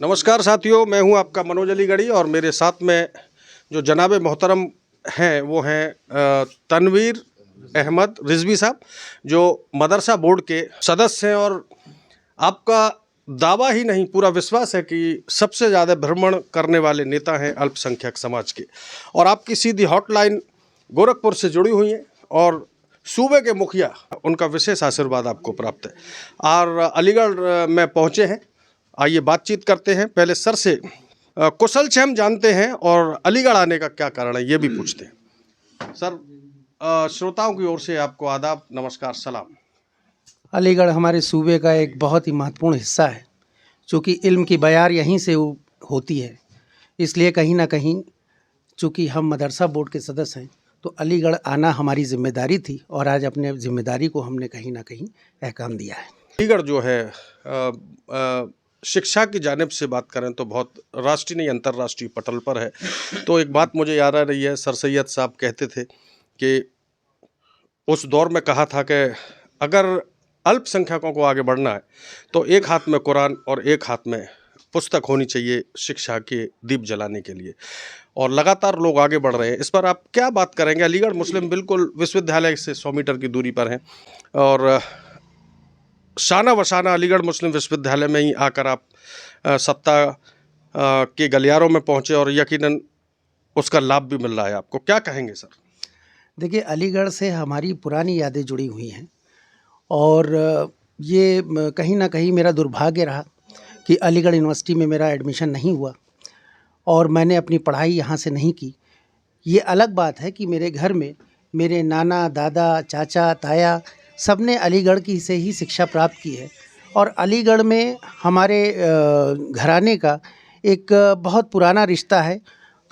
नमस्कार साथियों, मैं हूं आपका मनोज अलीगढ़ी और मेरे साथ में जो जनाब मोहतरम हैं वो हैं तनवीर अहमद रिजवी साहब, जो मदरसा बोर्ड के सदस्य हैं। और आपका दावा ही नहीं, पूरा विश्वास है कि सबसे ज़्यादा भ्रमण करने वाले नेता हैं अल्पसंख्यक समाज के। और आपकी सीधी हॉटलाइन गोरखपुर से जुड़ी हुई है और सूबे के मुखिया, उनका विशेष आशीर्वाद आपको प्राप्त है। और अलीगढ़ में पहुँचे हैं, आइए बातचीत करते हैं। पहले सर से कुशल क्षेम जानते हैं और अलीगढ़ आने का क्या कारण है ये भी पूछते हैं। सर, श्रोताओं की ओर से आपको आदाब, नमस्कार, सलाम। अलीगढ़ हमारे सूबे का एक बहुत ही महत्वपूर्ण हिस्सा है, चूँकि इल्म की बयार यहीं से होती है। इसलिए कहीं ना कहीं चूँकि हम मदरसा बोर्ड के सदस्य हैं तो अलीगढ़ आना हमारी जिम्मेदारी थी और आज अपने जिम्मेदारी को हमने कहीं ना कहीं अहकाम दिया है। अलीगढ़ जो है शिक्षा की जानिब से बात करें तो बहुत राष्ट्रीय नहीं अंतर्राष्ट्रीय पटल पर है। तो एक बात मुझे याद आ रही है, सर सैयद साहब कहते थे कि उस दौर में कहा था कि अगर अल्पसंख्यकों को आगे बढ़ना है तो एक हाथ में कुरान और एक हाथ में पुस्तक होनी चाहिए शिक्षा के दीप जलाने के लिए। और लगातार लोग आगे बढ़ रहे हैं, इस पर आप क्या बात करेंगे? अलीगढ़ मुस्लिम बिल्कुल विश्वविद्यालय से 100 मीटर की दूरी पर है और शाना वशाना अलीगढ़ मुस्लिम विश्वविद्यालय में ही आकर आप सत्ता के गलियारों में पहुंचे और यकीनन उसका लाभ भी मिल रहा है आपको। क्या कहेंगे सर? देखिए, अलीगढ़ से हमारी पुरानी यादें जुड़ी हुई हैं और ये कहीं ना कहीं मेरा दुर्भाग्य रहा कि अलीगढ़ यूनिवर्सिटी में मेरा एडमिशन नहीं हुआ और मैंने अपनी पढ़ाई यहाँ से नहीं की। ये अलग बात है कि मेरे घर में मेरे नाना, दादा, चाचा, ताया सब ने अलीगढ़ की से ही शिक्षा प्राप्त की है और अलीगढ़ में हमारे घराने का एक बहुत पुराना रिश्ता है।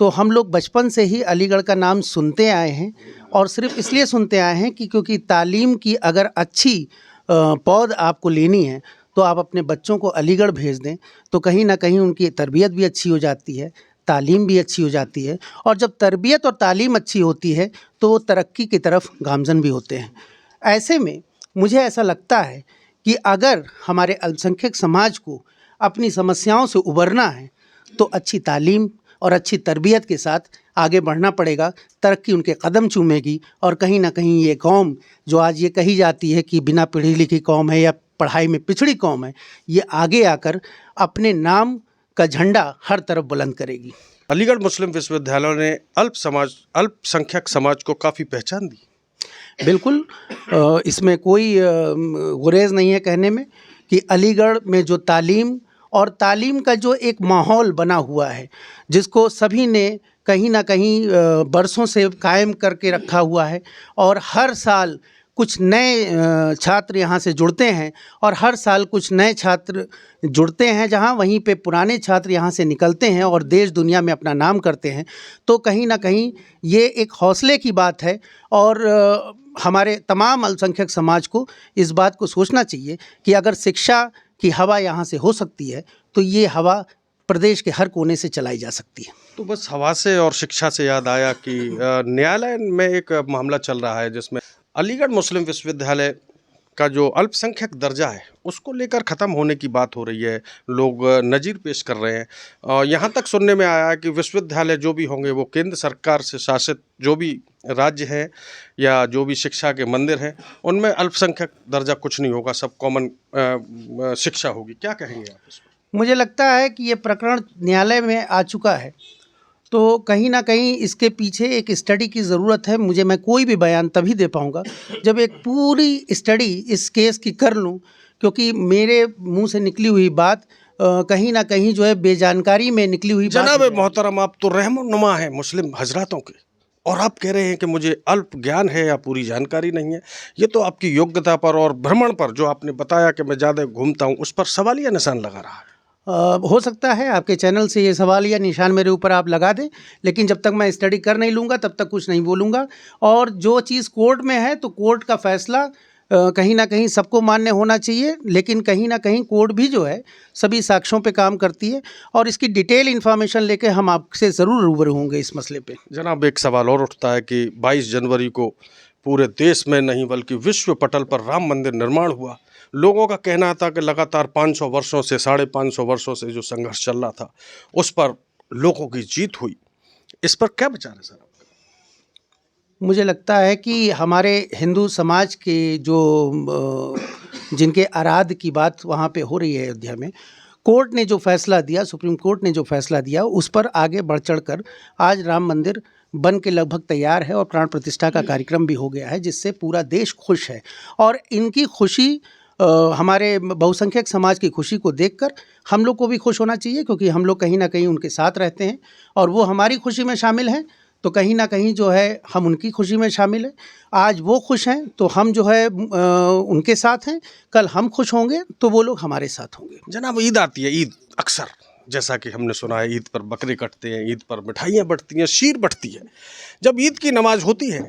तो हम लोग बचपन से ही अलीगढ़ का नाम सुनते आए हैं और सिर्फ इसलिए सुनते आए हैं कि क्योंकि तालीम की अगर अच्छी पौध आपको लेनी है तो आप अपने बच्चों को अलीगढ़ भेज दें तो कहीं ना कहीं उनकी तरबियत भी अच्छी हो जाती है, तालीम भी अच्छी हो जाती है और जब तरबियत और तालीम अच्छी होती है तो वो तरक्की की तरफ गामजन भी होते हैं। ऐसे में मुझे ऐसा लगता है कि अगर हमारे अल्पसंख्यक समाज को अपनी समस्याओं से उबरना है तो अच्छी तालीम और अच्छी तरबियत के साथ आगे बढ़ना पड़ेगा। तरक्की उनके कदम चूमेगी और कहीं ना कहीं ये कौम जो आज ये कही जाती है कि बिना पढ़ी लिखी कौम है या पढ़ाई में पिछड़ी कौम है, ये आगे आकर अपने नाम का झंडा हर तरफ बुलंद करेगी। अलीगढ़ मुस्लिम विश्वविद्यालय ने अल्पसंख्यक समाज को काफ़ी पहचान दी। बिल्कुल, इसमें कोई गुरेज नहीं है कहने में कि अलीगढ़ में जो तालीम और तालीम का जो एक माहौल बना हुआ है जिसको सभी ने कहीं ना कहीं बरसों से कायम करके रखा हुआ है और हर साल कुछ नए छात्र यहाँ से जुड़ते हैं और हर साल कुछ नए छात्र जुड़ते हैं जहाँ वहीं पे पुराने छात्र यहाँ से निकलते हैं और देश दुनिया में अपना नाम करते हैं। तो कहीं ना कहीं ये एक हौसले की बात है और हमारे तमाम अल्पसंख्यक समाज को इस बात को सोचना चाहिए कि अगर शिक्षा की हवा यहाँ से हो सकती है तो ये हवा प्रदेश के हर कोने से चलाई जा सकती है। तो बस हवा से और शिक्षा से याद आया कि न्यायालय में एक मामला चल रहा है जिसमें अलीगढ़ मुस्लिम विश्वविद्यालय का जो अल्पसंख्यक दर्जा है उसको लेकर ख़त्म होने की बात हो रही है। लोग नज़ीर पेश कर रहे हैं और यहाँ तक सुनने में आया है कि विश्वविद्यालय जो भी होंगे वो केंद्र सरकार से शासित जो भी राज्य हैं या जो भी शिक्षा के मंदिर हैं उनमें अल्पसंख्यक दर्जा कुछ नहीं होगा, सब कॉमन शिक्षा होगी। क्या कहेंगे आप इस पर? मुझे लगता है कि ये प्रकरण न्यायालय में आ चुका है तो कहीं ना कहीं इसके पीछे एक स्टडी की ज़रूरत है। मैं कोई भी बयान तभी दे पाऊँगा जब एक पूरी स्टडी इस केस की कर लूँ, क्योंकि मेरे मुंह से निकली हुई बात कहीं ना कहीं जो है बेजानकारी में निकली हुई बात। जनाब मोहतरम, आप तो रहनुमा हैं मुस्लिम हजरातों के और आप कह रहे हैं कि मुझे अल्प ज्ञान है या पूरी जानकारी नहीं है। ये तो आपकी योग्यता पर और भ्रमण पर जो आपने बताया कि मैं ज़्यादा घूमता हूँ उस पर सवालिया निशान लगा रहा है। हो सकता है आपके चैनल से ये सवाल या निशान मेरे ऊपर आप लगा दें, लेकिन जब तक मैं स्टडी कर नहीं लूँगा तब तक कुछ नहीं बोलूँगा। और जो चीज़ कोर्ट में है तो कोर्ट का फैसला कहीं ना कहीं सबको मान्य होना चाहिए, लेकिन कहीं ना कहीं कोर्ट भी जो है सभी साक्ष्यों पे काम करती है और इसकी डिटेल इन्फॉर्मेशन लेके हम आपसे ज़रूर रूबरू होंगे इस मसले पे। जनाब, एक सवाल और उठता है कि 22 जनवरी को पूरे देश में नहीं बल्कि विश्व पटल पर राम मंदिर निर्माण हुआ लोगों का कहना था कि लगातार 500 वर्षों से 550 वर्षों से जो संघर्ष चल रहा था उस पर लोगों की जीत हुई। इस पर क्या विचार है सर आपका? मुझे लगता है कि हमारे हिंदू समाज के जो जिनके आराध्य की बात वहाँ पे हो रही है अयोध्या में, कोर्ट ने जो फैसला दिया, सुप्रीम कोर्ट ने जो फैसला दिया, उस पर आगे बढ़ चढ़कर आज राम मंदिर बन के लगभग तैयार है और प्राण प्रतिष्ठा का कार्यक्रम भी हो गया है, जिससे पूरा देश खुश है। और इनकी खुशी हमारे बहुसंख्यक समाज की खुशी को देखकर हम लोग को भी खुश होना चाहिए, क्योंकि हम लोग कहीं ना कहीं उनके साथ रहते हैं और वो हमारी खुशी में शामिल हैं, तो कहीं ना कहीं जो है हम उनकी खुशी में शामिल हैं। आज वो खुश हैं तो हम जो है उनके साथ हैं, कल हम खुश होंगे तो वो लोग हमारे साथ होंगे। जनाब, ईद आती है, ईद अक्सर जैसा कि हमने सुना है ईद पर बकरे कटते हैं, ईद पर मिठाइयाँ बंटती हैं, शीर बंटती है। जब ईद की नमाज होती है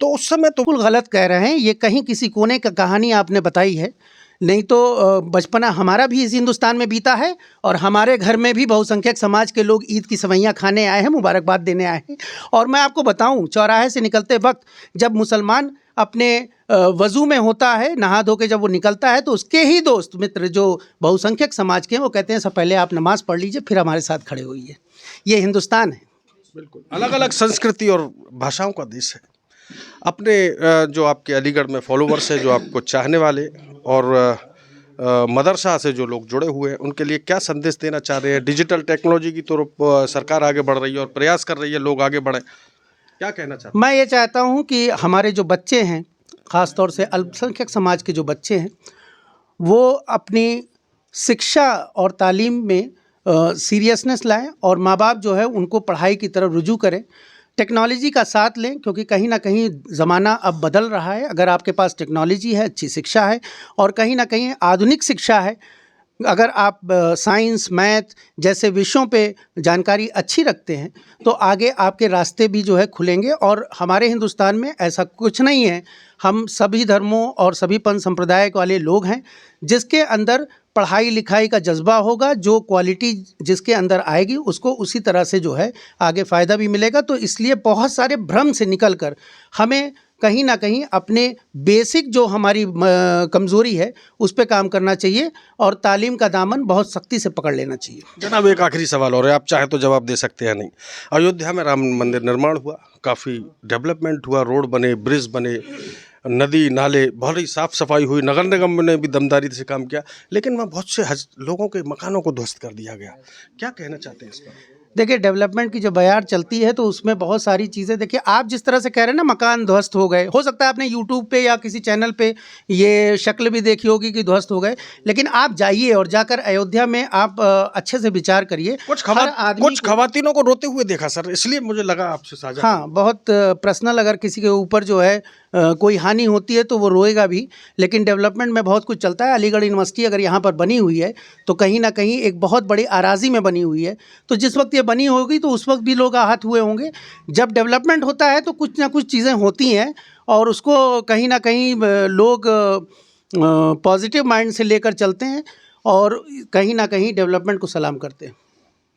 तो उस समय तो बिल्कुल गलत कह रहे हैं, ये कहीं किसी कोने का कहानी आपने बताई है, नहीं तो बचपना हमारा भी इस हिंदुस्तान में बीता है और हमारे घर में भी बहुसंख्यक समाज के लोग ईद की सवैयाँ खाने आए हैं, मुबारकबाद देने आए हैं। और मैं आपको बताऊं, चौराहे से निकलते वक्त जब मुसलमान अपने वज़ू में होता है, नहा धो के जब वो निकलता है, तो उसके ही दोस्त मित्र जो बहुसंख्यक समाज के हैं वो कहते हैं सब पहले आप नमाज़ पढ़ लीजिए फिर हमारे साथ खड़े होइए। ये हिंदुस्तान है। बिल्कुल अलग अलग संस्कृति और भाषाओं का देश है। अपने जो आपके अलीगढ़ में फॉलोवर्स है, जो आपको चाहने वाले और मदरसा से जो लोग जुड़े हुए हैं, उनके लिए क्या संदेश देना चाह रहे हैं? डिजिटल टेक्नोलॉजी की तरफ सरकार आगे बढ़ रही है और प्रयास कर रही है लोग आगे बढ़ें, क्या कहना चाहते हैं? मैं ये चाहता हूँ कि हमारे जो बच्चे हैं, ख़ास तौर से अल्पसंख्यक समाज के जो बच्चे हैं, वो अपनी शिक्षा और तालीम में सीरियसनेस लाएं और माँ बाप जो है उनको पढ़ाई की तरफ रुजू करें, टेक्नोलॉजी का साथ लें, क्योंकि कहीं ना कहीं ज़माना अब बदल रहा है। अगर आपके पास टेक्नोलॉजी है, अच्छी शिक्षा है और कहीं ना कहीं आधुनिक शिक्षा है, अगर आप साइंस, मैथ जैसे विषयों पे जानकारी अच्छी रखते हैं तो आगे आपके रास्ते भी जो है खुलेंगे। और हमारे हिंदुस्तान में ऐसा कुछ नहीं है, हम सभी धर्मों और सभी पंथ संप्रदाय वाले लोग हैं, जिसके अंदर पढ़ाई लिखाई का जज्बा होगा, जो क्वालिटी जिसके अंदर आएगी उसको उसी तरह से जो है आगे फ़ायदा भी मिलेगा। तो इसलिए बहुत सारे भ्रम से निकल कर हमें कहीं ना कहीं अपने बेसिक जो हमारी कमज़ोरी है उस पर काम करना चाहिए और तालीम का दामन बहुत सख्ती से पकड़ लेना चाहिए। जनाब, एक आखिरी सवाल और है, आप चाहे तो जवाब दे सकते हैं नहीं। अयोध्या में राम मंदिर निर्माण हुआ, काफ़ी डेवलपमेंट हुआ, रोड बने, ब्रिज बने, नदी नाले, बहुत ही साफ़ सफाई हुई, नगर निगम ने भी दमदारी से काम किया, लेकिन वहाँ बहुत से लोगों के मकानों को ध्वस्त कर दिया गया। क्या कहना चाहते हैं इस पर? देखिए, डेवलपमेंट की जब बयार चलती है तो उसमें बहुत सारी चीज़ें, देखिए आप जिस तरह से कह रहे हैं ना मकान ध्वस्त हो गए, हो सकता है आपने यूट्यूब पे या किसी चैनल पे ये शक्ल भी देखी होगी कि ध्वस्त हो गए, लेकिन आप जाइए और जाकर अयोध्या में आप अच्छे से विचार करिए। कुछ खवातीनों को रोते हुए देखा सर, इसलिए मुझे लगा आपसे साझा। हाँ, बहुत पर्सनल, अगर किसी के ऊपर जो है कोई हानि होती है तो वो रोएगा भी, लेकिन डेवलपमेंट में बहुत कुछ चलता है। अलीगढ़ यूनिवर्सिटी अगर यहाँ पर बनी हुई है तो कहीं ना कहीं एक बहुत बड़ी आराजी में बनी हुई है, तो जिस वक्त ये बनी होगी तो उस वक्त भी लोग आहत हुए होंगे। जब डेवलपमेंट होता है तो कुछ ना कुछ चीज़ें होती हैं और उसको कहीं ना कहीं लोग पॉजिटिव माइंड से लेकर चलते हैं और कहीं ना कहीं डेवलपमेंट को सलाम करते हैं।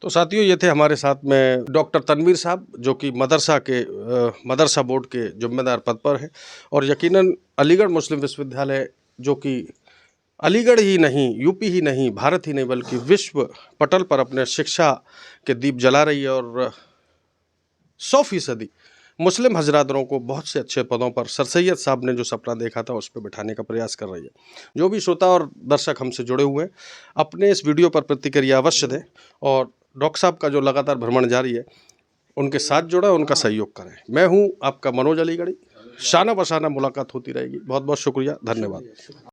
तो साथियों, ये थे हमारे साथ में डॉक्टर तनवीर साहब, जो कि मदरसा बोर्ड के जिम्मेदार पद पर हैं और यकीनन अलीगढ़ मुस्लिम विश्वविद्यालय, जो कि अलीगढ़ ही नहीं, यूपी ही नहीं, भारत ही नहीं, बल्कि विश्व पटल पर अपने शिक्षा के दीप जला रही है और 100% मुस्लिम हजरातों को बहुत से अच्छे पदों पर सर सैयद साहब ने जो सपना देखा था उस पर बिठाने का प्रयास कर रही है। जो भी श्रोता और दर्शक हमसे जुड़े हुए हैं, अपने इस वीडियो पर प्रतिक्रिया अवश्य दें और डॉक्टर साहब का जो लगातार भ्रमण जारी है उनके साथ जुड़ें, उनका सहयोग करें। मैं हूं आपका मनोज अलीगढ़ी, शाना बशाना मुलाकात होती रहेगी। बहुत बहुत शुक्रिया, धन्यवाद।